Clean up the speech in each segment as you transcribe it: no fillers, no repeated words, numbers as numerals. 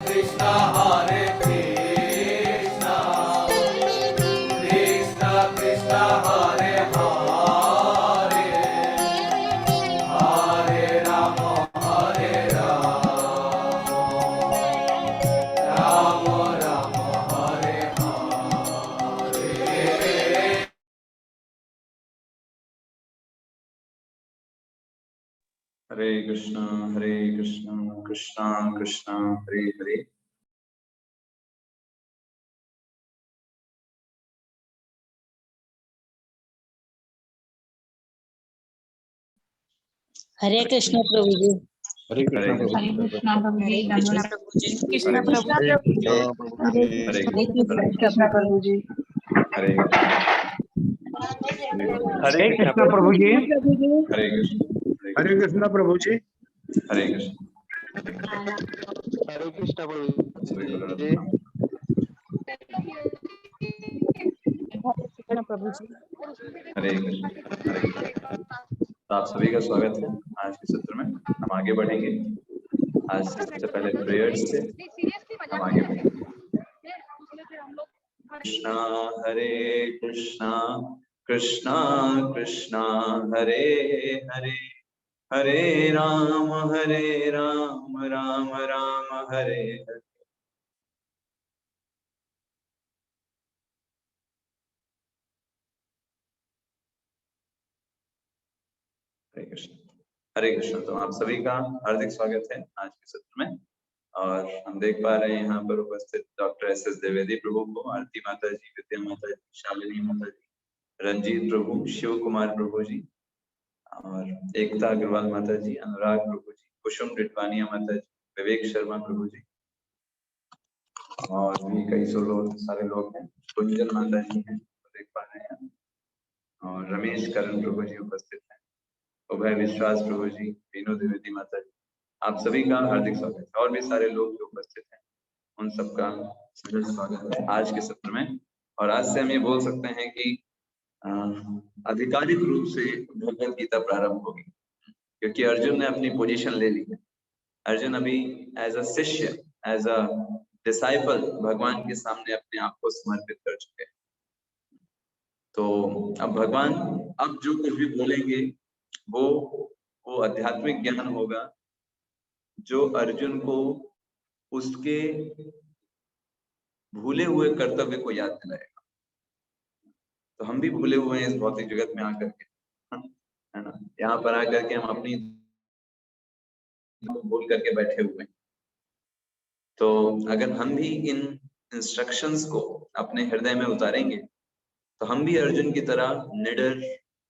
Krishna Hare Krishna, Krishna Krishna Hare Hare, Hare Rama Hare Rama, Rama Rama Hare Hare. हरे कृष्णा कृष्णा कृष्णा हरे हरे। हरे कृष्ण प्रभु जी। हरे कृष्णा प्रभु जी। कृष्ण प्रभु हरे कृष्ण प्रभु जी। हरे हरे कृष्णा प्रभु जी। हरे हरे कृष्णा प्रभु जी। हरे कृष्ण। हरे कृष्णा प्रभु जी। प्रभु जी। हरे कृष्ण। हरे कृष्ण। तो आप सभी का स्वागत है आज के सत्र में। हम आगे बढ़ेंगे। आज सबसे पहले प्रेयर्स से हम आगे बढ़ेंगे। कृष्णा हरे कृष्णा कृष्णा कृष्णा हरे हरे, हरे राम राम राम हरे हरे। हरे कृष्ण। हरे कृष्ण। तो आप सभी का हार्दिक स्वागत है आज के सत्र में। और हम देख पा रहे हैं यहाँ पर उपस्थित डॉक्टर एस द्विवेदी प्रभु को, आरती माता जी, विद्या माता जी, शालिनी माता जी, रंजीत प्रभु, शिव कुमार प्रभु जी, और एकता अग्रवाल माता जी, अनुराग प्रभु जी, कुसुम डिटवानिया माता जी, विवेक शर्मा प्रभु जी, और भी कई सौ लोग, सारे लोग हैं। कुंजन माता जी हैं, देख पा रहे हैं, और रमेश करण प्रभु जी उपस्थित हैं, उभय विश्वास प्रभु जी, वीनू द्विवेदी माता जी, आप सभी का हार्दिक स्वागत है। और भी सारे लोग जो उपस्थित हैं उन सबका स्वागत है आज के सत्र में। और आज से हम ये बोल सकते हैं कि आधिकारिक रूप से भगवद गीता प्रारंभ होगी, क्योंकि अर्जुन ने अपनी पोजीशन ले ली है। अर्जुन अभी एज अ शिष्य, एज अ डिसाइपल भगवान के सामने अपने आप को समर्पित कर चुके हैं। तो अब भगवान अब जो कुछ भी बोलेंगे वो आध्यात्मिक ज्ञान होगा जो अर्जुन को उसके भूले हुए कर्तव्य को याद दिलाएगा। तो हम भी भूले हुए हैं इस भौतिक जगत में आकर के, है ना। यहाँ पर आकर के हम अपनी भूल करके बैठे हुए हैं। तो अगर हम भी इन इंस्ट्रक्शंस को अपने हृदय में उतारेंगे तो हम भी अर्जुन की तरह निडर,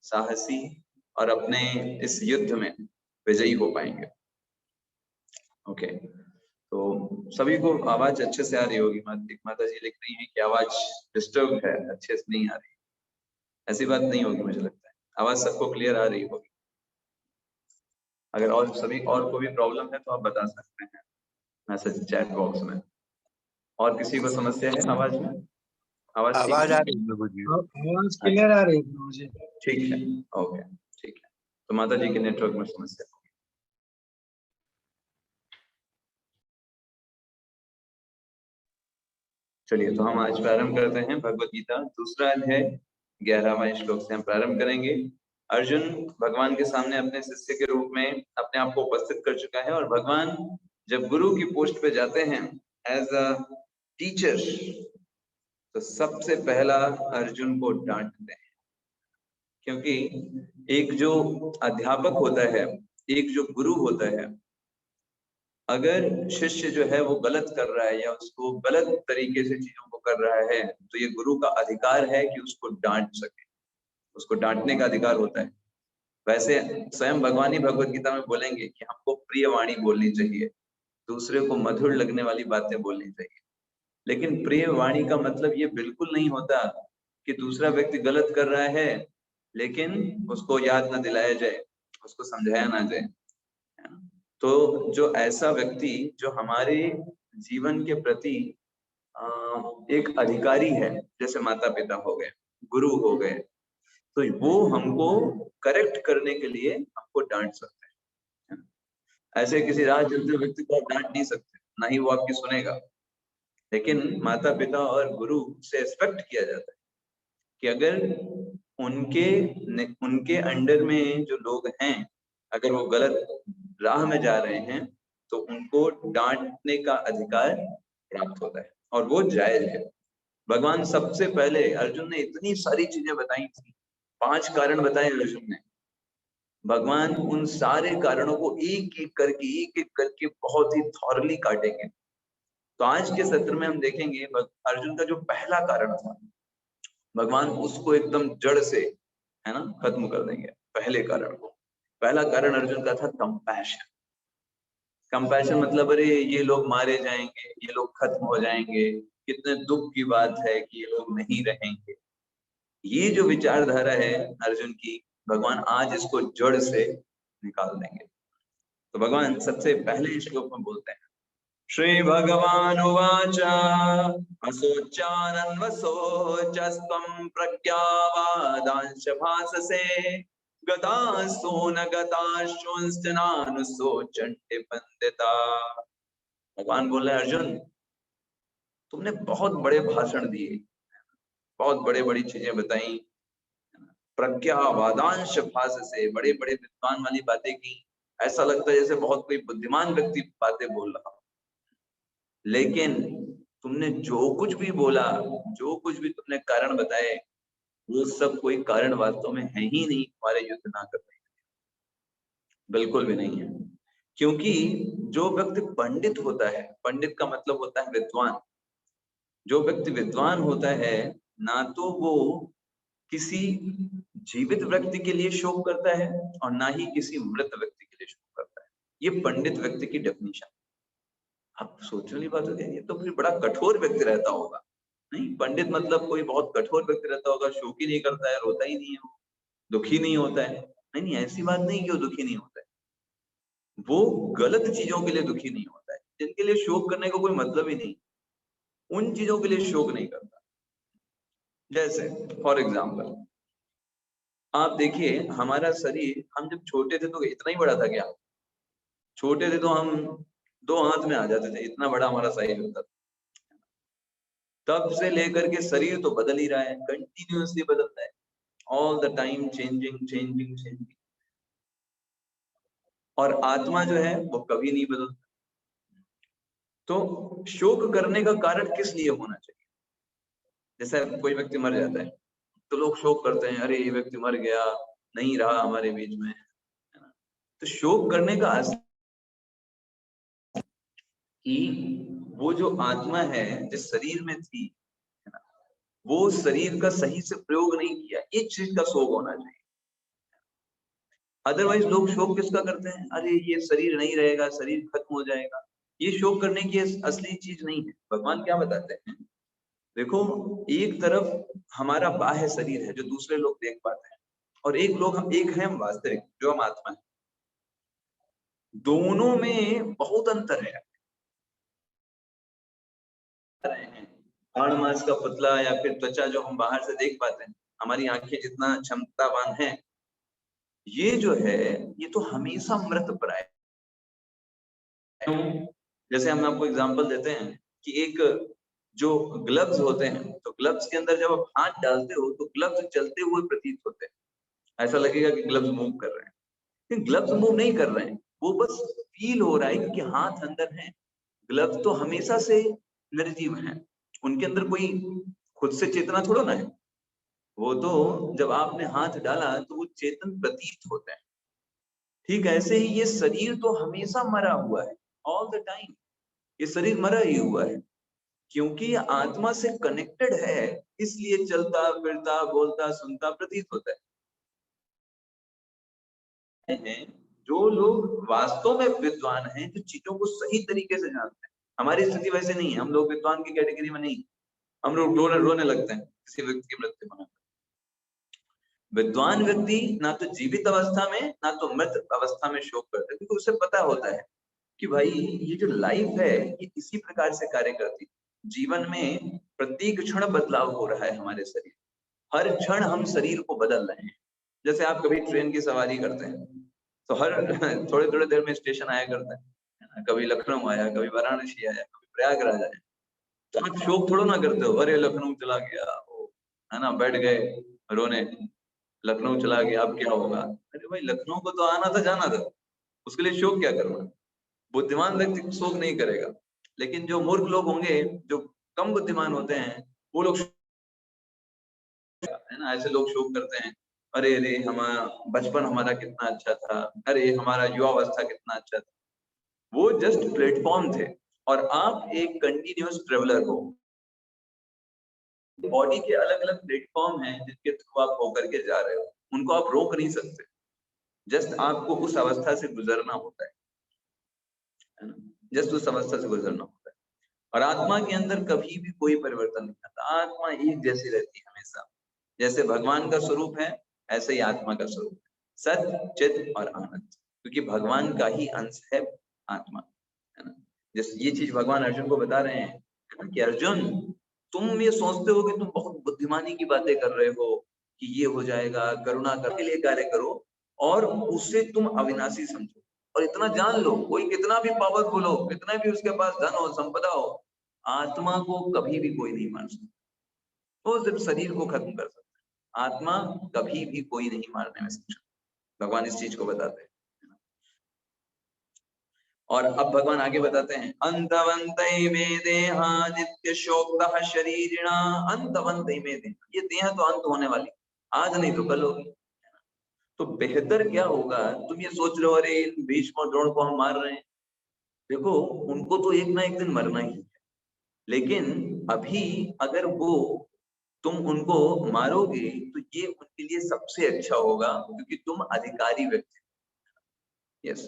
साहसी और अपने इस युद्ध में विजयी हो पाएंगे। ओके, तो सभी को आवाज अच्छे से आ रही होगी। माता जी लिख रही हैं कि आवाज डिस्टर्ब है, अच्छे से नहीं आ रही। ऐसी बात नहीं होगी, मुझे लगता है आवाज सबको क्लियर आ रही होगी। अगर और सभी और को भी प्रॉब्लम है तो आप बता सकते हैं मैसेज चैट बॉक्स में। और किसी को समस्या है आवाज में? आवाज आ रही है प्रभु जी। आवाज क्लियर आ रही है प्रभु जी। ठीक है, ओके, ठीक है। तो माता जी के नेटवर्क में समस्या होगी। चलिए, तो हम आज प्रारंभ करते हैं भगवत गीता दूसरा अध्याय 11वां श्लोक से हम प्रारंभ करेंगे। अर्जुन भगवान के सामने अपने शिष्य के रूप में अपने आप को उपस्थित कर चुका है, और भगवान जब गुरु की पोस्ट पे जाते हैं एज अ टीचर, तो सबसे पहला अर्जुन को डांटते हैं। क्योंकि एक जो अध्यापक होता है, एक जो गुरु होता है, अगर शिष्य जो है वो गलत कर रहा है या उसको गलत तरीके से चीजों को कर रहा है, तो ये गुरु का अधिकार है कि उसको डांट सके, उसको डांटने का अधिकार होता है। वैसे स्वयं भगवान ही भगवत गीता में बोलेंगे कि हमको प्रिय वाणी बोलनी चाहिए, दूसरे को मधुर लगने वाली बातें बोलनी चाहिए। लेकिन प्रिय वाणी का मतलब ये बिल्कुल नहीं होता कि दूसरा व्यक्ति गलत कर रहा है लेकिन उसको याद ना दिलाया जाए, उसको समझाया ना जाए। तो जो ऐसा व्यक्ति जो हमारे जीवन के प्रति एक अधिकारी है, जैसे माता पिता हो गए, गुरु हो गए, तो वो हमको करेक्ट करने के लिए हमको डांट सकते हैं। ऐसे किसी राह चलते व्यक्ति को आप डांट नहीं सकते, ना ही वो आपकी सुनेगा। लेकिन माता पिता और गुरु से एक्सपेक्ट किया जाता है कि अगर उनके अंडर में जो लोग हैं, अगर वो गलत राह में जा रहे हैं तो उनको डांटने का अधिकार प्राप्त होता है और वो जायज है। भगवान सबसे पहले अर्जुन ने इतनी सारी चीजें बताई थी, 5 कारण बताए अर्जुन ने। भगवान उन सारे कारणों को एक एक करके बहुत ही थॉरली काटेंगे। तो आज के सत्र में हम देखेंगे अर्जुन का जो पहला कारण था, भगवान उसको एकदम जड़ से, है ना, खत्म कर देंगे। पहले कारण को, पहला कारण अर्जुन का था कंपैशन। कंपैशन मतलब अरे ये लोग मारे जाएंगे, ये लोग खत्म हो जाएंगे, कितने दुख की बात है कि ये लोग नहीं रहेंगे। ये जो विचारधारा है अर्जुन की, भगवान आज इसको जड़ से निकाल देंगे। तो भगवान सबसे पहले श्लोक में बोलते हैं, श्री भगवान उवाच असोचानन्वसोचस्त्वं प्रज्ञावादांश भाससे गतासो न गताश्चोंश्च नानुशोचन्ते पंडिता। भगवान बोल रहे हैं, अर्जुन तुमने बहुत बड़े भाषण दिए, बहुत बड़ी बड़ी चीजें बताई, प्रज्ञावादांश भाससे, बड़े बड़े विद्वान वाली बातें की, ऐसा लगता है जैसे बहुत कोई बुद्धिमान व्यक्ति बातें बोल रहा। लेकिन तुमने जो कुछ भी बोला, जो कुछ भी तुमने कारण बताए, वो सब कोई कारण वास्तव में है ही नहीं तुम्हारे युद्ध ना करने। बिल्कुल भी नहीं है। क्योंकि जो व्यक्ति पंडित होता है, पंडित का मतलब होता है विद्वान, जो व्यक्ति विद्वान होता है ना तो वो किसी जीवित व्यक्ति के लिए शोक करता है और ना ही किसी मृत व्यक्ति के लिए शोक करता है। ये पंडित व्यक्ति की डेफिनेशन। आप सोचने वाली बात होती है, ये तो फिर बड़ा कठोर व्यक्ति रहता होगा। नहीं, पंडित मतलब कोई बहुत कठोर व्यक्ति रहता होगा, शोक ही नहीं करता है, रोता ही नहीं है, दुखी नहीं होता है। नहीं, ऐसी बात नहीं कि वो दुखी नहीं होता है, वो गलत चीजों के लिए दुखी नहीं होता है, जिनके लिए शोक करने का कोई मतलब ही नहीं, उन चीजों के लिए शोक नहीं करता। जैसे फॉर एग्जाम्पल आप देखिए, हमारा शरीर, हम जब छोटे थे तो इतना ही बड़ा था क्या? छोटे थे तो हम 2 हाथ में आ जाते थे, इतना बड़ा हमारा साइज होता था। तब से लेकर के शरीर तो बदल ही रहा है, कंटिन्यूअसली बदलता है, all the time changing changing changing. और आत्मा जो है वो कभी नहीं बदलता। तो शोक करने का कारण किस लिए होना चाहिए? जैसे कोई व्यक्ति मर जाता है तो लोग शोक करते हैं, अरे ये व्यक्ति मर गया, नहीं रहा हमारे बीच में, है ना। तो शोक करने का असली कि वो जो आत्मा है जिस शरीर में थी, है ना, वो शरीर का सही से प्रयोग नहीं किया, इस चीज का शोक होना चाहिए। अदरवाइज लोग शोक किसका करते हैं? अरे ये शरीर नहीं रहेगा, शरीर खत्म हो जाएगा। ये शोक करने की असली चीज नहीं है। भगवान क्या बताते हैं, देखो, एक तरफ हमारा बाह्य शरीर है जो दूसरे लोग देख पाते हैं, और एक है हम वास्तविक, जो हम आत्मा है। दोनों में बहुत अंतर है। हाड़ मांस का पुतला या फिर त्वचा जो हम बाहर से देख पाते हैं, हमारी आंखें जितना क्षमतावान है, ये जो है ये तो हमेशा मृत प्राय। जैसे हम आपको एग्जांपल देते हैं कि एक जो ग्लव्स होते हैं, तो ग्लव्स के अंदर जब आप हाथ डालते हो तो ग्लव्स चलते हुए प्रतीत होते हैं, ऐसा लगेगा कि ग्लव्स मूव कर रहे हैं, लेकिन ग्लव्स मूव नहीं कर रहे हैं, वो बस फील हो रहा है क्योंकि हाथ अंदर है। ग्लव्स तो हमेशा से निर्जीव हैं, उनके अंदर कोई खुद से चेतना थोड़ा ना है, वो तो जब आपने हाथ डाला तो वो चेतन प्रतीत होते हैं। ठीक ऐसे ही ये शरीर तो हमेशा मरा हुआ है, ऑल द टाइम ये शरीर मरा ही हुआ है, क्योंकि ये आत्मा से कनेक्टेड है, इसलिए चलता फिरता बोलता सुनता प्रतीत होता है। जो लोग वास्तव में विद्वान हैं, जो चीजों को सही तरीके से जानते हैं, हमारी स्थिति वैसे नहीं है, हम लोग विद्वान की कैटेगरी में नहीं, हम लोग रोने लगते हैं किसी व्यक्ति की मृत्यु होने। विद्वान व्यक्ति ना तो जीवित अवस्था में ना तो मृत अवस्था में शोक करते, क्योंकि उसे पता होता है कि भाई ये जो लाइफ है ये इसी प्रकार से कार्य करती है। जीवन में प्रत्येक क्षण बदलाव हो रहा है, हमारे शरीर, हर क्षण हम शरीर को बदल रहे हैं। जैसे आप कभी ट्रेन की सवारी करते हैं तो हर थोड़े थोड़े देर में स्टेशन आया करता है, कभी लखनऊ आया, कभी वाराणसी आया, कभी प्रयागराज आया, तो आप शोक थोड़ा ना करते हो, अरे लखनऊ चला गया वो, है ना, बैठ गए रोने, लखनऊ चला गया अब क्या होगा। अरे भाई लखनऊ को तो आना था जाना था, उसके लिए शोक क्या करना। बुद्धिमान व्यक्ति शोक नहीं करेगा, लेकिन जो मूर्ख लोग होंगे, जो कम बुद्धिमान होते हैं, वो लोग, है ना, ऐसे लोग शोक करते हैं, अरे अरे हमारा बचपन हमारा कितना अच्छा था, अरे हमारा युवावस्था कितना अच्छा था। वो जस्ट प्लेटफॉर्म थे और आप एक कंटिन्यूअस ट्रेवलर हो। बॉडी के अलग अलग प्लेटफॉर्म हैं जिनके थ्रू आप होकर के जा रहे हो, उनको आप रोक नहीं सकते, जस्ट आपको उस अवस्था से गुजरना होता है ना, जस्ट उस अवस्था से गुजरना होता है। और आत्मा के अंदर कभी भी कोई परिवर्तन नहीं आता, आत्मा एक जैसी रहती है हमेशा। जैसे भगवान का स्वरूप है, ऐसे ही आत्मा का स्वरूप है, सत चित और आनंद, क्योंकि भगवान का ही अंश है आत्मा, है ना। जैसे ये चीज भगवान अर्जुन को बता रहे हैं कि अर्जुन तुम ये सोचते हो कि तुम बहुत बुद्धिमानी की बातें कर रहे हो कि ये हो जाएगा, करुणा के लिए कार्य करो और उसे तुम अविनाशी समझो, और इतना जान लो कोई कितना भी पावरफुल हो, कितना भी उसके पास धन हो, संपदा हो, आत्मा को कभी भी कोई नहीं मार सकता, वो सिर्फ शरीर को खत्म कर सकता है, आत्मा कभी भी कोई नहीं मारने में सक्षम। भगवान इस चीज को बताते हैं। और अब भगवान आगे बताते हैं, अंतवंतै मे देहा नित्य शोक्तः शरीरिणा, अंतवंतै मे देहा, ये देह तो अंत होने वाली, आज नहीं तो कल होगी। तो बेहतर क्या होगा, तुम ये सोच रहे हो अरे भीष्म और द्रोण को हम मार रहे हैं, देखो उनको तो एक ना एक दिन मरना ही है, लेकिन अभी अगर वो तुम उनको मारोगे तो ये उनके लिए सबसे अच्छा होगा, क्योंकि तुम अधिकारी व्यक्ति, यस,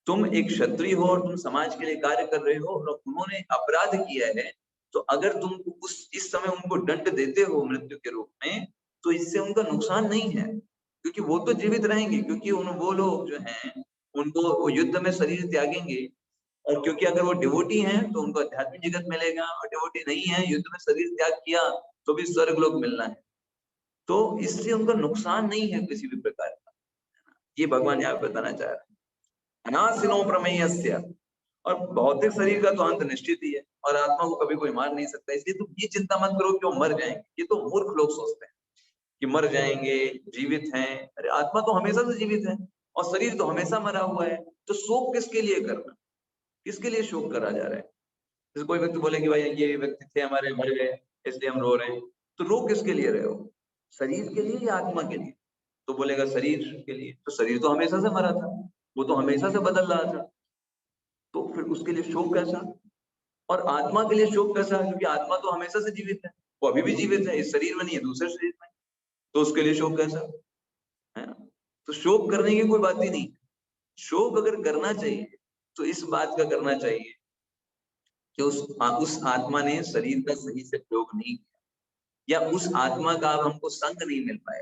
तुम एक क्षत्रिय हो और तुम समाज के लिए कार्य कर रहे हो और उन्होंने अपराध किया है, तो अगर तुम उस इस समय उनको दंड देते हो मृत्यु के रूप में, तो इससे उनका नुकसान नहीं है, क्योंकि वो तो जीवित रहेंगे, क्योंकि वो लोग जो हैं उनको वो युद्ध में शरीर त्यागेंगे, और क्योंकि अगर वो डिवोटी हैं तो उनको आध्यात्मिक जगत मिलेगा, और डिवोटी नहीं है, युद्ध में शरीर त्याग किया तो भी स्वर्ग लोक मिलना है, तो इससे उनका नुकसान नहीं है किसी भी प्रकार का। ये भगवान यहाँ बताना चाह रहे हैं, अनासिनो प्रमेयस्य, और भौतिक शरीर का तो अंत निश्चित ही है, और आत्मा को कभी कोई मार नहीं सकता, इसलिए तुम ये चिंता मत करो कि वो मर जाएंगे, ये तो मूर्ख लोग सोचते हैं कि मर जाएंगे, जीवित हैं, अरे आत्मा तो हमेशा से जीवित है और शरीर तो हमेशा मरा हुआ है, तो शोक किसके लिए करना, किसके लिए शोक करा जा रहा है। जैसे कोई व्यक्ति बोले कि भाई ये व्यक्ति थे हमारे, मर गए इसलिए हम रो रहे हैं, तो रो किसके लिए रहे हो, शरीर के लिए या आत्मा के लिए। तो बोलेगा शरीर के लिए, तो शरीर तो हमेशा से मरा था, वो तो हमेशा से बदल रहा था, तो फिर उसके लिए शोक कैसा। और आत्मा के लिए शोक कैसा, क्योंकि आत्मा तो हमेशा से जीवित है, वो अभी भी जीवित है, इस शरीर में नहीं है, दूसरे शरीर में, तो उसके लिए शोक कैसा है ना। तो शोक करने की कोई बात ही नहीं, शोक अगर करना चाहिए तो इस बात का करना चाहिए कि उस आत्मा ने शरीर का सही से प्रयोग नहीं किया, या उस आत्मा का अब हमको संग नहीं मिल पाया।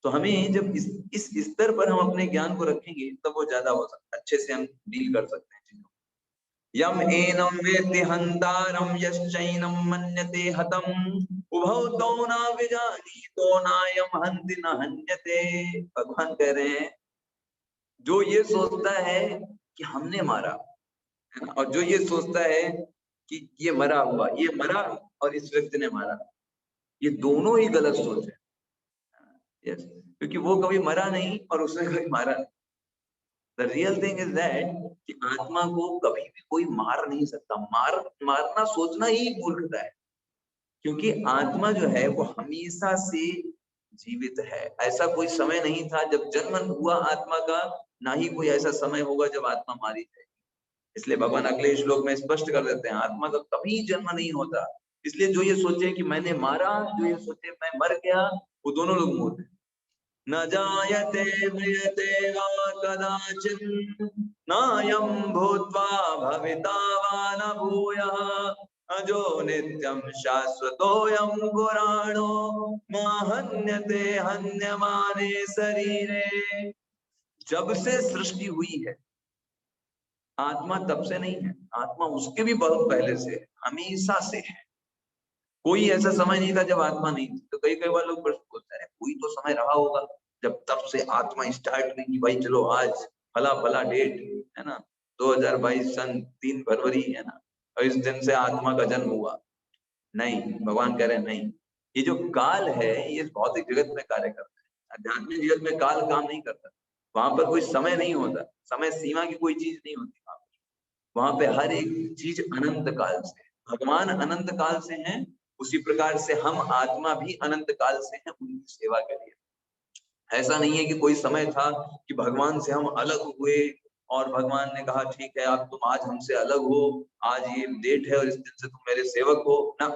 तो हमें जब इस स्तर पर हम अपने ज्ञान को रखेंगे तब वो ज्यादा हो सकता है, अच्छे से हम डील कर सकते हैं चीजों। यम एनम वेत्ति हंतारम यश्चैनम मन्यते हतम, उभौ तौ न विजानीतो नायम हन्ति न हन्यते। भगवान कह रहे हैं, जो ये सोचता है कि हमने मारा, और जो ये सोचता है कि ये मरा हुआ, ये मरा और इस व्यक्ति ने मारा, ये दोनों ही गलत सोच है। यस, क्योंकि वो कभी मरा नहीं और उसने कभी मारा नहीं। The real thing is that कि आत्मा को कभी भी कोई मार नहीं सकता, मारना सोचना ही मूर्खता है, क्योंकि आत्मा जो है वो हमेशा से जीवित है। ऐसा कोई समय नहीं था जब जन्म हुआ आत्मा का, ना ही कोई ऐसा समय होगा जब आत्मा मारी जाएगी। इसलिए भगवान अगले श्लोक में स्पष्ट कर देते हैं, आत्मा का कभी जन्म नहीं होता। इसलिए जो ये सोचे कि मैंने मारा, जो ये सोचे मैं मर गया, वो दोनों लोग मूर्ख हैं। न जायते म्रियते वा कदाचित् नायं भूत्वा भविता वा न भूयः, अजो नित्यं शाश्वतोऽयं पुराणो न हन्यते हन्यमाने शरीरे। जब से सृष्टि हुई है आत्मा तब से नहीं है, आत्मा उसके भी बहुत पहले से है, हमेशा से है। कोई ऐसा समय नहीं था जब आत्मा नहीं थी। तो कई बार लोग प्रश्न पूछते हैं, कोई तो समय रहा होगा जब तब से आत्मा स्टार्ट हुई कि भाई चलो आज फला फला डेट, है ना, 2022 सन 3 फरवरी है ना, और इस दिन से आत्मा का जन्म हुआ। नहीं, भगवान कह रहे हैं नहीं, ये जो काल है ये भौतिक जगत में कार्य करता है, आध्यात्मिक जगत में काल काम नहीं करता। वहां पर कोई समय नहीं होता, समय सीमा की कोई चीज नहीं होती वहां पे हर एक चीज अनंत काल से है। भगवान अनंत काल से हैं, उसी प्रकार से हम आत्मा भी अनंत काल से हैं उनकी सेवा के लिए। ऐसा नहीं है कि कोई समय था कि भगवान से हम अलग हुए और भगवान ने कहा ठीक है अब तुम आज हमसे अलग हो, आज ये डेट है और इस दिन से तुम मेरे सेवक हो ना।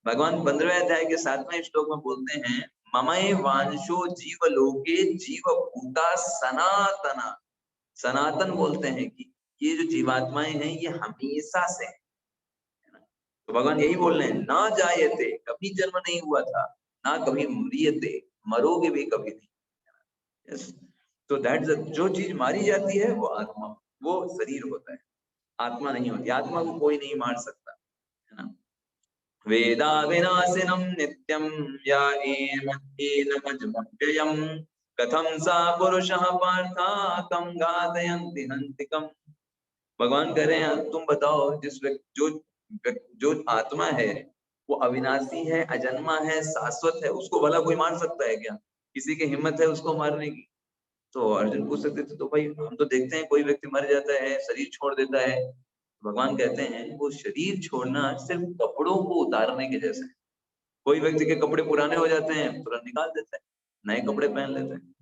भगवान 15वें अध्याय के 7वें श्लोक में बोलते हैं ममये वांशो जीव लोके जीव भूता सनातना। सनातन बोलते हैं कि ये जो जीवात्माएं हैं ये हमेशा से है ना। तो भगवान यही बोल रहे हैं ना जायते, कभी जन्म नहीं हुआ था, ना कभी मरियते, मरोगे भी कभी नहीं। yes. तो दैट्स जो चीज मारी जाती है वो आत्मा, वो शरीर होता है, आत्मा नहीं होती। आत्मा को कोई नहीं मार सकता है ना। वेदा विनाशिनम नित्यम या एनमज्मव्ययम् कथम सा पुरुषः पार्था कम घातयन्ति हन्तिकम्। भगवान कह रहे हैं तुम बताओ जिस जो आत्मा है वो अविनाशी है, अजन्मा है, शाश्वत है, उसको भला कोई मार सकता है क्या? किसी की हिम्मत है उसको मारने की? तो अर्जुन पूछ सकते थे तो भाई हम तो देखते हैं कोई व्यक्ति मर जाता है, शरीर छोड़ देता है। भगवान कहते हैं वो शरीर छोड़ना सिर्फ कपड़ों को उतारने के जैसे है। कोई व्यक्ति के कपड़े पुराने हो जाते हैं तुरंत निकाल देता है, नए कपड़े पहन लेते हैं,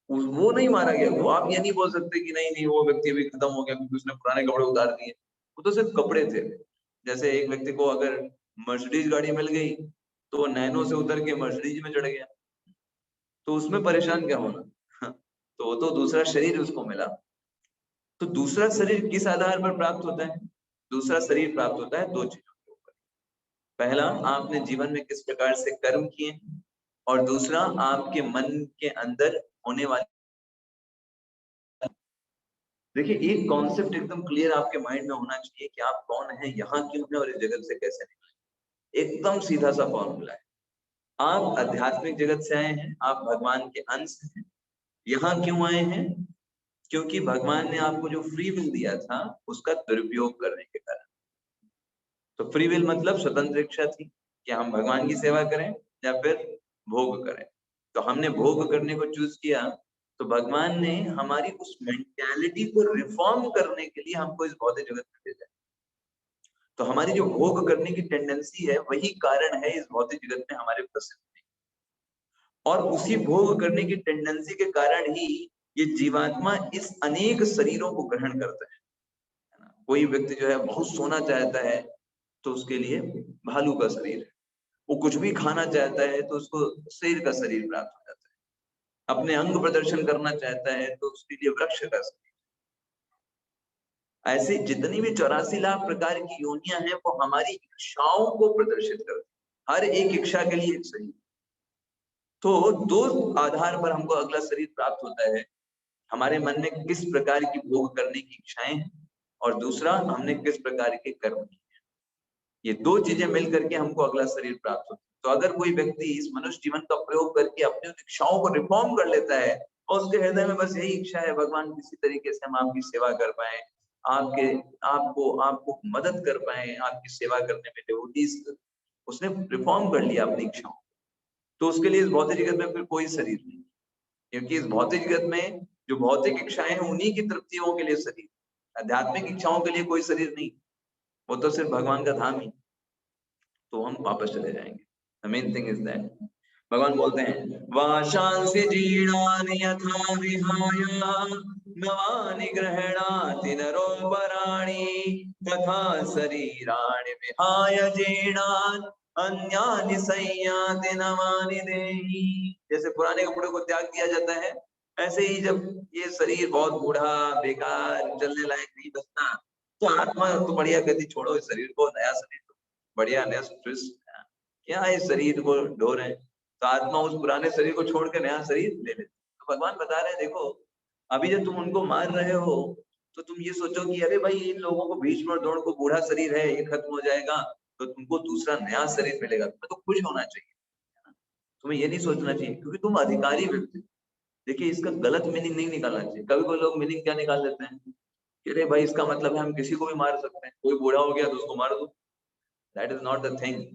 वो नहीं मारा गया। वो आप ये नहीं बोल सकते कि नहीं नहीं वो व्यक्ति अभी खत्म हो गया क्योंकि उसने पुराने कपड़े उतार दिए, वो तो सिर्फ कपड़े थे। जैसे एक व्यक्ति को अगर मर्सिडीज गाड़ी मिल गई तो वो नैनो से उतर के मर्सिडीज में चढ़ गया, तो उसमें परेशान क्या होना तो वो तो दूसरा शरीर उसको मिला। तो दूसरा शरीर किस आधार पर प्राप्त होता है? दूसरा शरीर प्राप्त होता है दो चीजों के ऊपर। पहला, आपने जीवन में किस प्रकार से कर्म किए, और दूसरा आपके मन के अंदर होने वाले। देखिए एक कॉन्सेप्ट एकदम क्लियर आपके माइंड में होना चाहिए कि आप कौन हैं, यहाँ क्यों हैं और इस जगत से कैसे निकले। एकदम सीधा सा फॉर्मूला है। आप आध्यात्मिक जगत से आए हैं, आप भगवान के अंश हैं। यहाँ क्यों आए हैं? क्योंकि भगवान ने आपको जो फ्री विल दिया था उसका दुरुपयोग करने के कारण। तो फ्री विल मतलब स्वतंत्र इच्छा थी कि हम भगवान की सेवा करें या फिर भोग करें। तो हमने भोग करने को चूज किया, तो भगवान ने हमारी उस मेंटालिटी को रिफॉर्म करने के लिए हमको इस भौतिक जगत में भेजा। तो हमारी जो भोग करने की टेंडेंसी है वही कारण है इस भौतिक जगत में हमारे प्रसिद्ध होने। और उसी भोग करने की टेंडेंसी के कारण ही ये जीवात्मा इस अनेक शरीरों को ग्रहण करता है ना। कोई व्यक्ति जो है बहुत सोना चाहता है तो उसके लिए भालू का शरीर है, वो कुछ भी खाना चाहता है तो उसको शेर का शरीर प्राप्त हो जाता है, अपने अंग प्रदर्शन करना चाहता है तो उसके लिए वृक्ष का शरीर। ऐसे जितनी भी 84 लाख प्रकार की योनियां हैं वो हमारी इच्छाओं को प्रदर्शित करती है, हर एक इच्छा के लिए एक शरीर। तो दो आधार पर हमको अगला शरीर प्राप्त होता है, हमारे मन में किस प्रकार की भोग करने की इच्छाएं हैं और दूसरा हमने किस प्रकार के कर्म किए। ये दो चीजें मिल करके हमको अगला शरीर प्राप्त होता है। तो अगर कोई व्यक्ति इस मनुष्य जीवन का प्रयोग करके अपनी इच्छाओं को रिफॉर्म कर लेता है और उसके हृदय में बस यही इच्छा है भगवान किसी तरीके से हम आपकी सेवा कर पाए, आपको मदद कर पाए, आपकी सेवा करने में डिवोटीज, उसने रिफॉर्म कर लिया अपनी इच्छाओं, तो उसके लिए इस भौतिक जगत में फिर कोई शरीर नहीं। क्योंकि इस भौतिक जगत में जो भौतिक इच्छाएं हैं उन्हीं की तृप्तियों के लिए शरीर, आध्यात्मिक इच्छाओं के लिए कोई शरीर नहीं, वो तो सिर्फ भगवान का धाम ही। तो हम वापस चले जाएंगे। The main thing is that भगवान बोलते हैं वाशांसि जीर्णानि यथा विहाय नवानि गृह्णाति नरोपराणि तथा शरीराणि विहाय जीर्णान् अन्यानि संयाति नवानि देहि। जैसे पुराने कपड़े को त्याग दिया जाता है, ऐसे ही जब ये शरीर बहुत बूढ़ा बेकार चलने लायक नहीं बचता तो आत्मा तो बढ़िया कहती छोड़ो इस शरीर को, नया शरीर बढ़िया नया क्या इस शरीर को ढो रहे हैं, तो आत्मा उस पुराने शरीर को छोड़ के नया शरीर ले लेते। तो भगवान बता रहे हैं देखो अभी जब तुम उनको मार रहे हो तो तुम ये सोचो कि अरे भाई इन लोगों को बीच में दौड़ को बूढ़ा शरीर है ये खत्म हो जाएगा तो तुमको दूसरा नया शरीर मिलेगा, तुम्हें तो खुश होना चाहिए, तुम्हें ये नहीं सोचना चाहिए क्योंकि तुम अधिकारी व्यक्ति। देखिए इसका गलत मीनिंग नहीं निकालना चाहिए। कभी कोई लोग मीनिंग क्या निकाल लेते हैं कि अरे भाई इसका मतलब है हम किसी को भी मार सकते हैं, कोई बूढ़ा हो गया तो उसको मार दो। That is not the thing.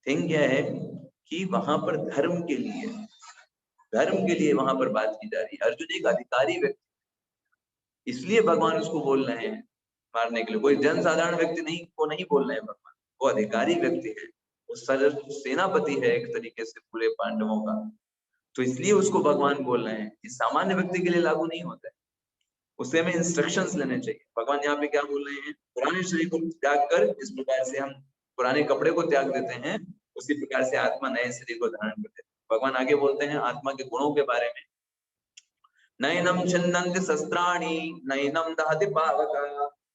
Thing क्या है कि वहां पर धर्म के लिए वहां पर बात की जा रही है। अर्जुन एक अधिकारी व्यक्ति, इसलिए भगवान उसको बोल रहे हैं मारने के लिए। कोई जनसाधारण व्यक्ति नहीं को नहीं बोल रहे हैं भगवान, वो अधिकारी व्यक्ति है, वो सेनापति है एक तरीके से पूरे पांडवों का, तो इसलिए उसको भगवान बोल रहे हैं। ये सामान्य व्यक्ति के लिए लागू नहीं होता है, उसे हमें इंस्ट्रक्शंस लेने चाहिए। भगवान यहाँ पे क्या बोल रहे हैं, पुराने शरीर को त्याग कर, जिस प्रकार से हम पुराने कपड़े को त्याग देते हैं, उसी प्रकार से आत्मा नए शरीर को धारण करते हैं। भगवान आगे बोलते हैं आत्मा के गुणों के बारे में, नैनम छिन्नन्ति शस्त्राणि नैनम दहति पावक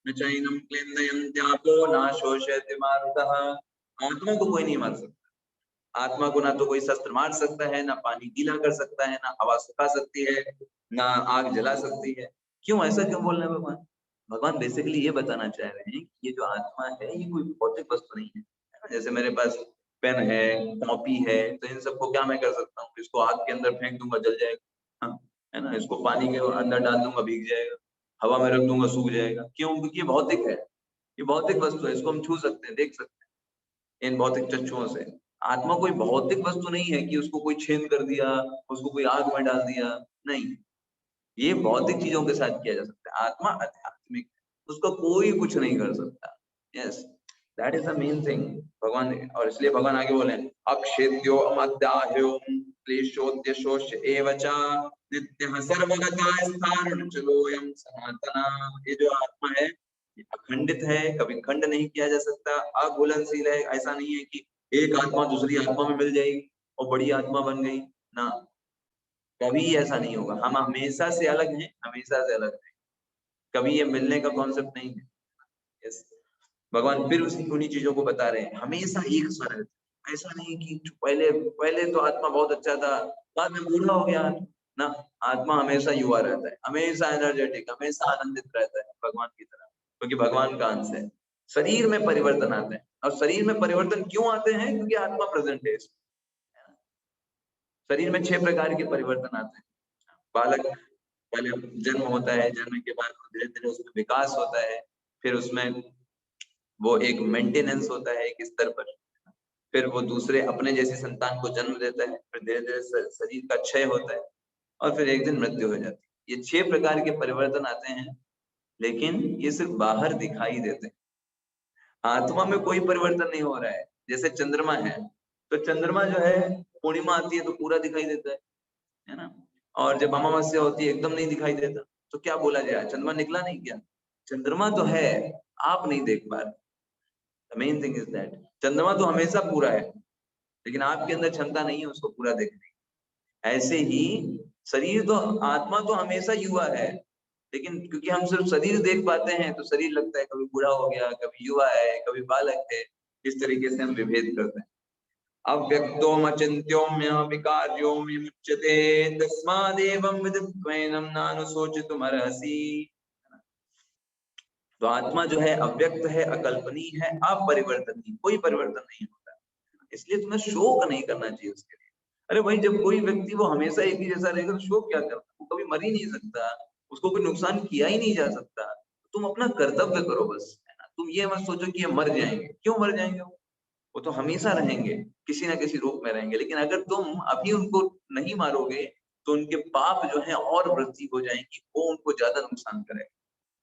न चैनम क्लेन्दयन्त्यापो न शोषयति मारुतः। आत्मा को कोई नहीं मार सकता। आत्मा को ना तो कोई शस्त्र मार सकता है, ना पानी गीला कर सकता है, ना हवा सुखा सकती है, ना आग जला सकती है। क्यों, ऐसा क्यों बोल रहे हैं भगवान? भगवान बेसिकली ये बताना चाह रहे हैं कि ये जो आत्मा है ये कोई भौतिक वस्तु नहीं है। जैसे मेरे पास पेन है, कॉपी है, तो इन सबको क्या मैं कर सकता हूँ, इसको आग के अंदर फेंक दूंगा जल जाएगा, हाँ, है ना। इसको पानी के अंदर डाल दूंगा भीग जाएगा, हवा में रख दूंगा सूख जाएगा। क्यों? क्योंकि ये भौतिक है, ये भौतिक वस्तु है, इसको हम छू सकते हैं, देख सकते हैं इन भौतिक चक्षुओं से। आत्मा कोई भौतिक वस्तु नहीं है कि उसको कोई छेद कर दिया, उसको कोई आग में डाल दिया, नहीं। ये भौतिक चीजों के साथ किया जा सकता है। आत्मा आध्यात्मिक है, उसका कोई कुछ नहीं कर सकता। Yes, that is the main thing भगवान। और इसलिए भगवान आगे बोले अक्षेत्यो अमद्याह्यो क्लेशोद्यशोष एव च नित्यः सर्वगता स्थाणुर्जलोऽयं सनातनः। ये जो आत्मा है ये अखंडित है, कभी खंड नहीं किया जा सकता, अघुलनशील है। ऐसा नहीं है कि एक आत्मा दूसरी आत्मा में मिल जाएगी और बड़ी आत्मा बन गई ना, कभी ऐसा नहीं होगा। हम हमेशा से अलग हैं, हमेशा से अलग हैं, कभी ये मिलने का कॉन्सेप्ट नहीं है। यस, भगवान फिर उन्हीं चीजों को बता रहे हैं, हमेशा एक स्वर है। ऐसा नहीं कि पहले पहले तो आत्मा बहुत अच्छा था, बाद में बूढ़ा हो गया ना। आत्मा हमेशा युवा रहता है, हमेशा एनर्जेटिक, हमेशा आनंदित रहता है भगवान की तरह, क्योंकि भगवान का अंश है। शरीर में परिवर्तन आते हैं, और शरीर में परिवर्तन क्यों आते हैं? क्योंकि आत्मा प्रेजेंट है। शरीर में 6 प्रकार के परिवर्तन आते हैं। बालक पहले जन्म होता है, जन्म के बाद धीरे धीरे उसमें विकास होता है, फिर उसमें वो एक मेंटेनेंस होता है एक स्तर पर, फिर वो दूसरे अपने जैसे संतान को जन्म देता है, फिर धीरे धीरे शरीर का क्षय होता है, और फिर एक दिन मृत्यु हो जाती है। ये 6 प्रकार के परिवर्तन आते हैं, लेकिन ये सिर्फ बाहर दिखाई देते हैं। आत्मा में कोई परिवर्तन नहीं हो रहा है। जैसे चंद्रमा है, तो चंद्रमा जो है पूर्णिमा आती है तो पूरा दिखाई देता है ना, और जब अमावस्या होती है एकदम नहीं दिखाई देता। तो क्या बोला जाए, चंद्रमा निकला नहीं क्या? चंद्रमा तो है, आप नहीं देख पा रहे। The main thing is that चंद्रमा तो हमेशा पूरा है, लेकिन आपके अंदर क्षमता नहीं है उसको पूरा देखने की। ऐसे ही शरीर तो, आत्मा तो हमेशा युवा है, लेकिन क्योंकि हम सिर्फ शरीर देख पाते हैं तो शरीर लगता है कभी बूढ़ा हो गया, कभी युवा है, कभी बालक है। इस तरीके से हम विभेद करते हैं। अव्यक्तोमचिन्त्योम्य विकार्योम्यमुच्यते तस्मादेवं विदित्वैनं नानुशोचितुमर्हसि। तो आत्मा जो है अव्यक्त है, अकल्पनीय है, अपरिवर्तनीय, कोई परिवर्तन नहीं होता, इसलिए तुम्हें शोक नहीं करना चाहिए उसके लिए। अरे भाई, जब कोई व्यक्ति वो हमेशा एक ही जैसा रहेगा तो शोक क्या करना? वो कभी मर ही नहीं सकता, उसको कोई नुकसान किया ही नहीं जा सकता। तुम अपना कर्तव्य करो बस, है ना। तुम ये मत सोचो कि ये मर जाएंगे। क्यों मर जाएंगे? वो तो हमेशा रहेंगे, किसी ना किसी रूप में रहेंगे। लेकिन अगर तुम अभी उनको नहीं मारोगे तो उनके पाप जो है और वृद्धि हो जाएंगी, वो उनको ज्यादा नुकसान करेगा।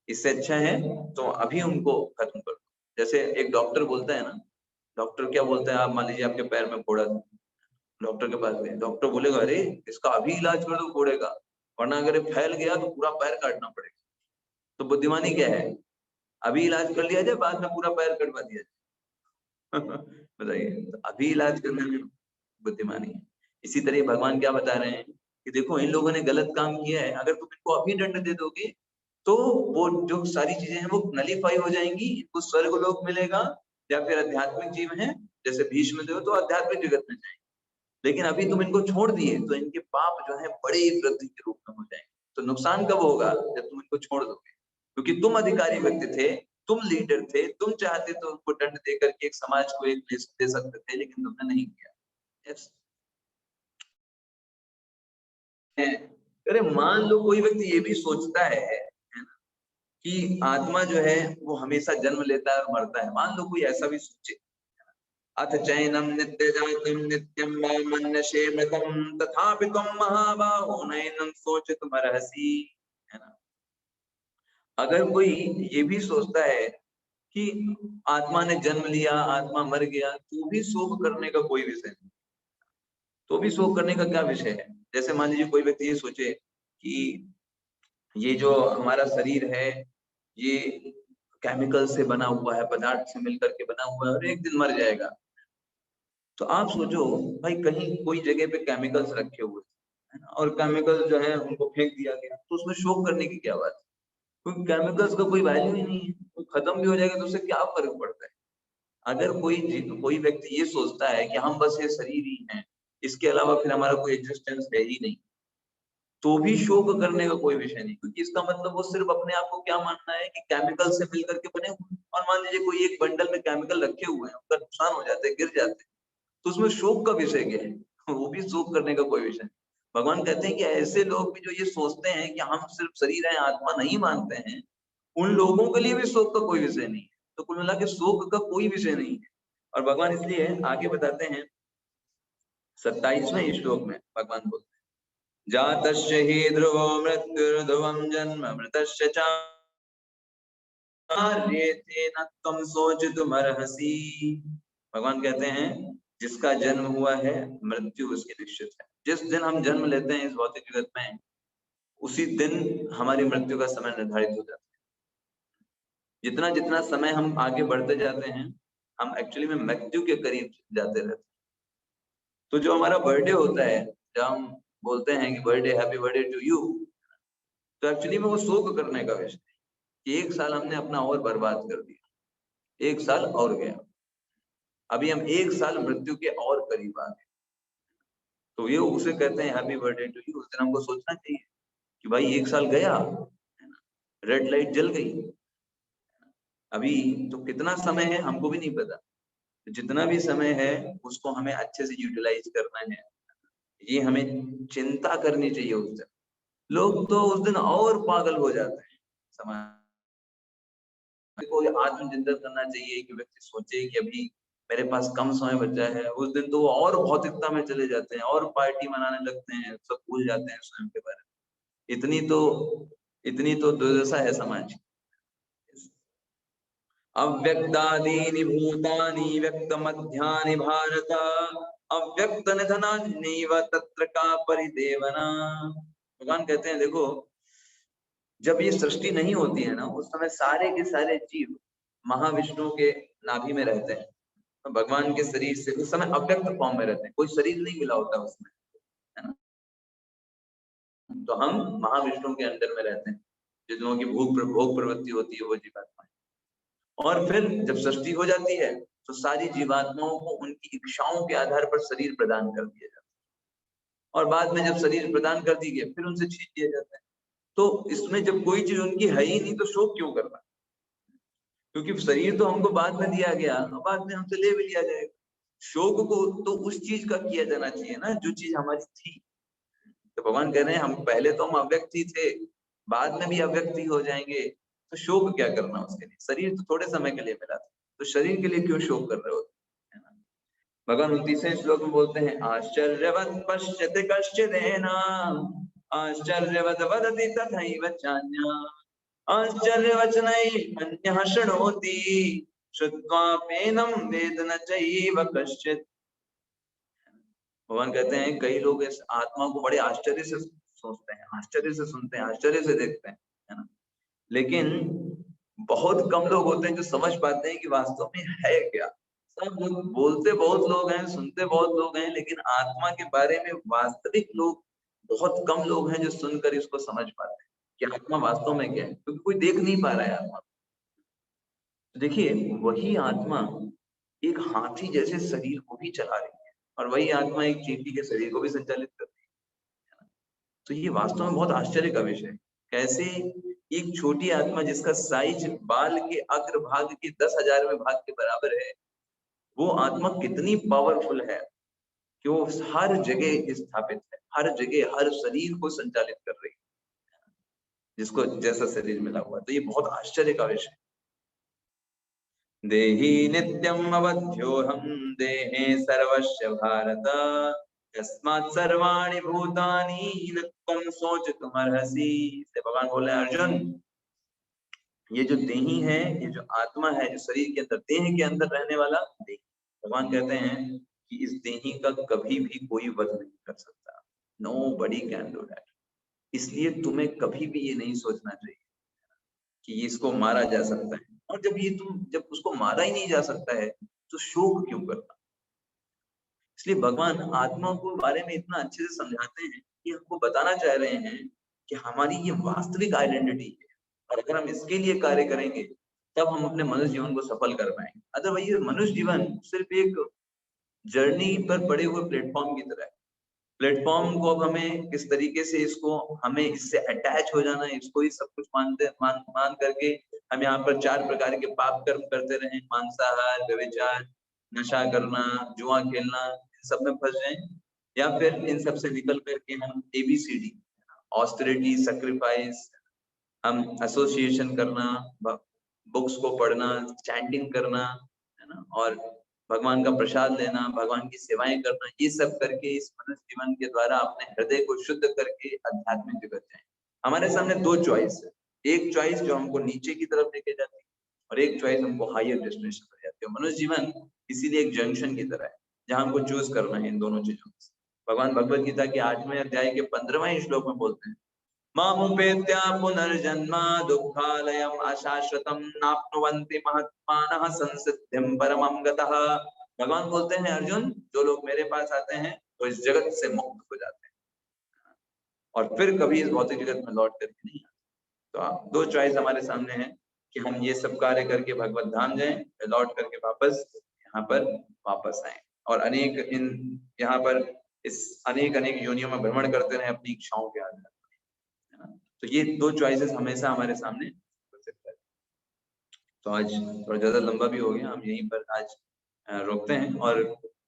इससे अच्छा है तो अभी उनको खत्म कर दो। जैसे एक डॉक्टर बोलता है ना, डॉक्टर क्या बोलता है, आप मान लीजिए आपके पैर में फोड़ा था, डॉक्टर के पास गए, डॉक्टर बोलेगा अरे इसका अभी इलाज कर दो फोड़े का, वरना अगर ये फैल गया तो पूरा पैर काटना पड़ेगा। तो बुद्धिमानी क्या है, अभी इलाज कर लिया जाए, बाद में पूरा पैर कटवा दिया जाए। बताइए, तो अभी इलाज करने में बुद्धिमानी है। इसी तरह भगवान क्या बता रहे हैं कि देखो इन लोगों ने गलत काम किया है, अगर तुम इनको अभी दंड दे दोगे तो वो जो सारी चीजें हैं वो नलीफाई हो जाएंगी, इनको स्वर्ग लोक मिलेगा, या फिर आध्यात्मिक जीवन है जैसे भीष्म देव तो आध्यात्मिक जगत में जाएंगे। लेकिन अभी तुम इनको छोड़ दिए तो इनके पाप जो है बड़े वृद्धि के रूप में हो जाएंगे। तो नुकसान कब होगा? जब तुम इनको छोड़ दोगे, क्योंकि तुम अधिकारी व्यक्ति थे, तुम लीडर थे, तुम चाहते तो उनको दंड दे करके एक समाज को एक दे सकते थे, लेकिन तुमने नहीं किया। yes. अरे मान लो कोई व्यक्ति ये भी सोचता है ना, कि आत्मा जो है वो हमेशा जन्म लेता है और मरता है। मान लो कोई ऐसा भी सोचे, अथ चैनम नित्य जातम नित्यम मन्यसे मृतम तथापि त्वं महाबाहो नैनं शोचितुमर्हसि, है ना। अगर कोई ये भी सोचता है कि आत्मा ने जन्म लिया, आत्मा मर गया, तो भी शोक करने का कोई विषय नहीं। तो भी शोक करने का क्या विषय है? जैसे मान लीजिए कोई व्यक्ति ये सोचे कि ये जो हमारा शरीर है ये केमिकल से बना हुआ है, पदार्थ से मिलकर के बना हुआ है और एक दिन मर जाएगा। तो आप सोचो भाई, कहीं कोई जगह पे केमिकल्स रखे हुए है ना, और केमिकल जो है उनको फेंक दिया गया, तो उसमें शोक करने की क्या बात है? क्योंकि केमिकल्स का कोई वैल्यू ही नहीं है, वो खत्म भी हो जाएगा तो उससे क्या फर्क पड़ता है। अगर कोई व्यक्ति ये सोचता है कि हम बस ये शरीर ही हैं, इसके अलावा फिर हमारा कोई एग्जिस्टेंस है ही नहीं, तो भी शोक करने का कोई विषय नहीं, क्योंकि इसका मतलब वो सिर्फ अपने आप को क्या मानना है कि केमिकल से मिलकर के बने हुए। और मान लीजिए कोई एक बंडल में केमिकल रखे हुए हैं, उनका नुकसान हो जाता है, गिर जाते हैं, तो उसमें शोक का विषय क्या है? वो भी शोक करने का कोई विषय नहीं। भगवान कहते हैं कि ऐसे लोग भी जो ये सोचते हैं कि हम सिर्फ शरीर है, आत्मा नहीं मानते हैं, उन लोगों के लिए भी शोक का कोई विषय नहीं है। तो कुल मिला के शोक का कोई विषय नहीं है। और भगवान इसलिए आगे बताते हैं 27वें श्लोक में, भगवान बोलते हैं जातस्य हि ध्रुवो मृत्युर्ध्रुवं जन्म मृतस्य चार्येते न त्वं शोचितुमर्हसि। भगवान कहते हैं जिसका जन्म हुआ है मृत्यु उसकी निश्चित है। जिस दिन हम जन्म लेते हैं इस भौतिक जगत में, उसी दिन हमारी मृत्यु का समय निर्धारित हो जाता है। जितना जितना समय हम आगे बढ़ते जाते हैं, हम एक्चुअली में मृत्यु के करीब जाते रहते हैं। तो जो हमारा बर्थडे होता है, जब हम बोलते हैं कि birthday happy birthday to you, तो एक्चुअली में वो शोक करने का विषय है कि एक साल हमने अपना और बर्बाद कर दिया, एक साल और गया, अभी हम एक साल मृत्यु के और करीब आ गए। तो ये उसे कहते हैं हैप्पी बर्थडे टू यू। उस दिन हमको सोचना चाहिए कि भाई एक साल गया, रेड लाइट जल गई, अभी तो कितना समय है हमको भी नहीं पता। जितना भी समय है उसको हमें अच्छे से यूटिलाइज करना है, ये हमें चिंता करनी चाहिए उस दिन। लोग तो उस दिन और पागल हो जाते हैं। समाज को आत्मचिंतन करना चाहिए कि व्यक्ति सोचे कि अभी मेरे पास कम समय बचा है। उस दिन तो वो और भौतिकता में चले जाते हैं और पार्टी मनाने लगते हैं, सब भूल जाते हैं स्वयं के बारे में। इतनी तो दुर्दशा है समाज की। अव्यक्तादीनि भूतानि व्यक्तमध्यानि भारत अव्यक्त निधनान्यैव तत्र का परिदेवना। भगवान कहते हैं देखो, जब ये सृष्टि नहीं होती है ना, उस समय सारे के सारे जीव महाविष्णु के नाभि में रहते हैं, तो भगवान के शरीर से उस समय अव्यक्त फॉर्म में रहते हैं, कोई शरीर नहीं मिला होता उसमें, है ना। तो हम महाविष्णु के अंदर में रहते हैं, जिन की भोग प्रवृत्ति होती है वो जीवात्मा। और फिर जब सृष्टि हो जाती है तो सारी जीवात्माओं को उनकी इच्छाओं के आधार पर शरीर प्रदान कर दिया जाता है, और बाद में जब शरीर प्रदान कर दिए गए फिर उनसे छीन लिया जाता है। तो इसमें जब कोई चीज उनकी है ही नहीं तो शोक क्यों करना? क्योंकि शरीर तो हमको बाद में दिया गया, बाद में हमसे ले भी लिया जाएगा। शोक को तो उस चीज का किया जाना चाहिए ना जो चीज हमारी थी। तो भगवान कह रहे हैं हम पहले तो हम अव्यक्त ही थे, बाद में भी अव्यक्त ही हो जाएंगे, तो शोक क्या करना उसके लिए? शरीर तो थोड़े समय के लिए मिला था, तो शरीर के लिए क्यों शोक कर रहे हो, है ना। भगवान 29वें श्लोक में बोलते हैं आश्चर्यवत् पश्यति कश्चिदेनाम् आश्चर्यवत् वदति तथैव चान्यः आश्चर्यवचनैः शृणोति श्रुत्वाप्येनं वेद न चैव कश्चित्। भगवान कहते हैं कई लोग इस आत्मा को बड़े आश्चर्य से सोचते हैं, आश्चर्य से सुनते हैं, आश्चर्य से देखते हैं, है ना। लेकिन बहुत कम लोग होते हैं जो समझ पाते हैं कि वास्तव में है क्या। सब लोग बोलते बहुत लोग हैं, सुनते बहुत लोग हैं, लेकिन आत्मा के बारे में वास्तविक लोग बहुत कम लोग हैं जो सुनकर इसको समझ पाते हैं कि आत्मा वास्तव में क्या है, क्योंकि कोई देख नहीं पा रहा है आत्मा। तो देखिए वही आत्मा एक हाथी जैसे शरीर को भी चला रही है, और वही आत्मा एक चींटी के शरीर को भी संचालित कर रही है। तो ये वास्तव में बहुत आश्चर्य का विषय है, कैसे एक छोटी आत्मा जिसका साइज बाल के अग्रभाग के 10,000वें भाग के बराबर है, वो आत्मा कितनी पावरफुल है कि वो हर जगह स्थापित है, हर जगह हर शरीर को संचालित कर रही है। जिसको जैसा शरीर मिला हुआ। तो ये बहुत आश्चर्य का विषय। देहि नित्यम अवध्योहम देहे सर्वस्य भारत यस्मात् सर्वाणि भूतानि न त्वं शोचितुमर्हसि। से भगवान बोले अर्जुन, ये जो देही है, ये जो आत्मा है, जो शरीर के अंदर, देह के अंदर रहने वाला देही, भगवान कहते हैं कि इस देही का कभी भी कोई वध नहीं कर सकता। Nobody can do that। इसलिए तुम्हें कभी भी ये नहीं सोचना चाहिए कि इसको मारा जा सकता है। और जब उसको मारा ही नहीं जा सकता है तो शोक क्यों करना। इसलिए भगवान आत्मा को बारे में इतना अच्छे से समझाते हैं कि हमको बताना चाह रहे हैं कि हमारी ये वास्तविक आइडेंटिटी है, और अगर हम इसके लिए कार्य करेंगे तब हम अपने मनुष्य जीवन को सफल कर पाएंगे। अदरवाइज ये मनुष्य जीवन सिर्फ एक जर्नी पर पड़े हुए प्लेटफॉर्म की तरह है। प्लेटफॉर्म को अब हमें किस तरीके से हमें इससे अटैच हो जाना है, इसको ही सब कुछ मान करके हम यहाँ पर 4 प्रकार के पाप कर्म करते रहे, मांसाहार, व्यभिचार, नशा करना, जुआ खेलना, इन सब में फंस जाएं, या फिर इन सब से निकल करके हम ABCD, ऑस्टेरिटी, सैक्रिफाइस, हम एसोसिएशन करना, बुक्स को पढ़ना, चैंटिंग करना, है ना, और भगवान का प्रसाद लेना, भगवान की सेवाएं करना, ये सब करके इस मनुष्य जीवन के द्वारा अपने हृदय को शुद्ध करके आध्यात्मिक जगत जाएं। हमारे सामने 2 चॉइस है। एक चॉइस जो हमको नीचे की तरफ लेके जाती है, और एक चॉइस हमको हायर डेस्टिनेशन पर जाती है। मनुष्य जीवन इसीलिए एक जंक्शन की तरह है जहां हमको चूज करना है इन दोनों चीजों में। भगवान भगवद गीता के 8वें अध्याय के 15वें श्लोक में बोलते हैं, मामुपेत्या पुनर्जन्म दुःखालयम् अशाश्वतम् नाप्नुवन्ति महात्मानः संसिद्धिं परमं गतः। भगवान बोलते हैं अर्जुन, जो लोग मेरे पास आते हैं तो इस जगत से मुक्त हो जाते हैं और फिर कभी इस भौतिक जगत में लौट करके नहीं आते। तो 2 चॉइस हमारे सामने है कि हम ये सब कार्य करके भगवत धाम जाएं, लौट करके वापस यहाँ पर वापस आए और यहाँ पर इस अनेक योनियों में भ्रमण करते रहे अपनी इच्छाओं के आधार। तो ये 2 चॉइसेस हमेशा हमारे सामने हो सकता है। तो आज थोड़ा ज्यादा लंबा भी हो गया, हम यहीं पर आज रोकते हैं और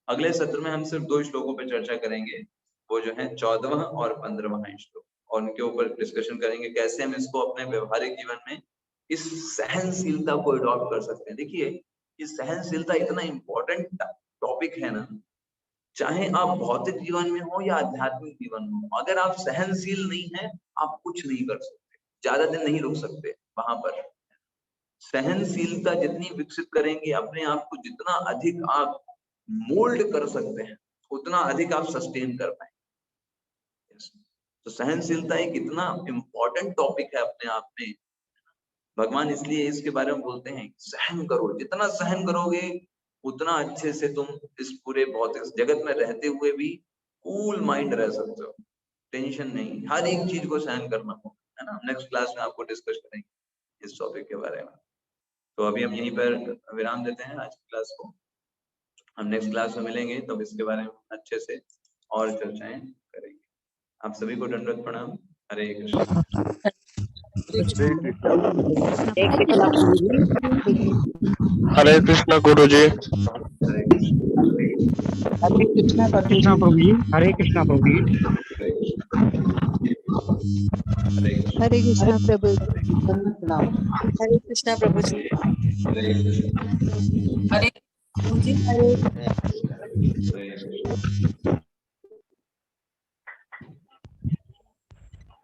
अगले सत्र में हम सिर्फ 2 श्लोकों पर चर्चा करेंगे, वो जो है 14वां और 15वां श्लोक, और उनके ऊपर डिस्कशन करेंगे कैसे हम इसको अपने व्यवहारिक जीवन में इस सहनशीलता को अडॉप्ट कर सकते हैं। देखिए, ये सहनशीलता इतना इम्पोर्टेंट टॉपिक है ना, चाहे आप भौतिक जीवन में हो या आध्यात्मिक जीवन में हो, अगर आप सहनशील नहीं है आप कुछ नहीं कर सकते, ज्यादा दिन नहीं रुक सकते वहां पर। सहनशीलता जितनी विकसित करेंगे, अपने आप को जितना अधिक आप मोल्ड कर सकते हैं, उतना अधिक आप सस्टेन कर पाएंगे। तो सहनशीलता एक इतना इम्पोर्टेंट टॉपिक है अपने आप में। भगवान इसलिए इसके बारे में बोलते हैं, सहन करो, जितना सहन करोगे उतना अच्छे से तुम इस पूरे भौतिक जगत में रहते हुए भी कूल माइंड रह सकते हो, टेंशन नहीं, हर एक चीज को सहन करना हो, है ना। नेक्स्ट क्लास में आपको डिस्कस करेंगे इस टॉपिक के बारे में। तो अभी हम यहीं पर विराम देते हैं आज की क्लास को। हम नेक्स्ट क्लास में मिलेंगे तब इसके बारे में अच्छे से और चर्चाएं करेंगे। आप सभी को दंडवत प्रणाम। हरे कृष्ण। हरे कृष्णा गुरु जी। हरे कृष्णा प्रभु जी। हरे कृष्णा प्रभु जी। हरे कृष्णा प्रभु। हरे कृष्णा प्रभु जी। हरे हरे